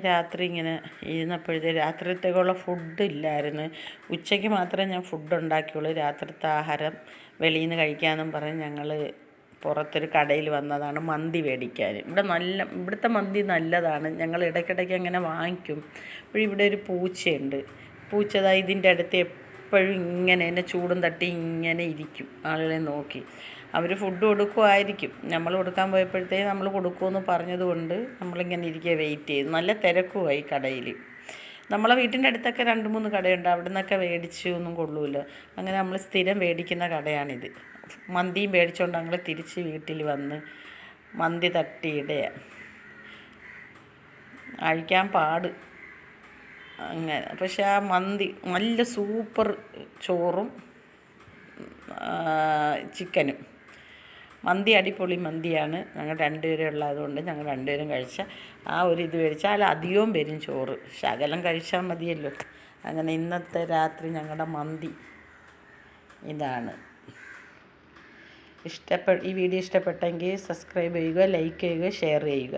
രാത്രി ഇങ്ങനെ രാത്രിത്തേക്കുള്ള ഫുഡ് ഇല്ലായിരുന്നു. ഉച്ചയ്ക്ക് മാത്രമേ ഞാൻ ഫുഡ് ഉണ്ടാക്കിയുള്ളൂ. രാത്രിത്തെ ആഹാരം വെളിയിൽ നിന്ന് കഴിക്കാമെന്നും പറഞ്ഞ് ഞങ്ങൾ പുറത്തൊരു കടയിൽ വന്നതാണ് മന്തി മേടിക്കാൻ. ഇവിടുത്തെ മന്തി നല്ലതാണ്. ഞങ്ങൾ ഇടയ്ക്കിടയ്ക്ക് അങ്ങനെ വാങ്ങിക്കും. അപ്പോൾ ഇവിടെ ഒരു പൂച്ചയുണ്ട്. പൂച്ച ഇതിൻ്റെ അടുത്ത് എപ്പോഴും ഇങ്ങനെ എന്നെ ചൂടും തട്ടി ഇങ്ങനെ ഇരിക്കും, ആളുകളെ നോക്കി. അവർ ഫുഡ് കൊടുക്കുമായിരിക്കും. നമ്മൾ കൊടുക്കാൻ പോയപ്പോഴത്തേക്ക് നമ്മൾ കൊടുക്കുമെന്ന് പറഞ്ഞതുകൊണ്ട് നമ്മളിങ്ങനെ ഇരിക്കുക, വെയിറ്റ് ചെയ്ത്. നല്ല തിരക്കുമായി കടയിൽ. നമ്മളെ വീട്ടിൻ്റെ അടുത്തൊക്കെ 2-3 കടയുണ്ട്. അവിടെ നിന്നൊക്കെ മേടിച്ച് ഒന്നും കൊള്ളൂല. അങ്ങനെ നമ്മൾ സ്ഥിരം മേടിക്കുന്ന കടയാണിത്. മന്തിയും മേടിച്ചുകൊണ്ട് ഞങ്ങൾ തിരിച്ച് വീട്ടിൽ വന്ന് മന്തി തട്ടിയിടുക. കഴിക്കാൻ പാട് അങ്ങനെ. പക്ഷെ ആ മന്തി നല്ല സൂപ്പർ ചോറും ചിക്കനും. മന്തി അടിപൊളി മന്തിയാണ്. ഞങ്ങൾ 2 പേരും ഉള്ളതുകൊണ്ട് ഞങ്ങൾ 2 പേരും കഴിച്ച ആ ഒരു ഇത് കഴിച്ചാൽ അധികവും വരും ചോറ്. ശകലം കഴിച്ചാൽ മതിയല്ലോ. അങ്ങനെ ഇന്നത്തെ രാത്രി ഞങ്ങളുടെ മന്തി ഇതാണ്. ഈ വീഡിയോ ഇഷ്ടപ്പെട്ടെങ്കിൽ സബ്സ്ക്രൈബ് ചെയ്യുക, ലൈക്ക് ചെയ്യുക, ഷെയർ ചെയ്യുക.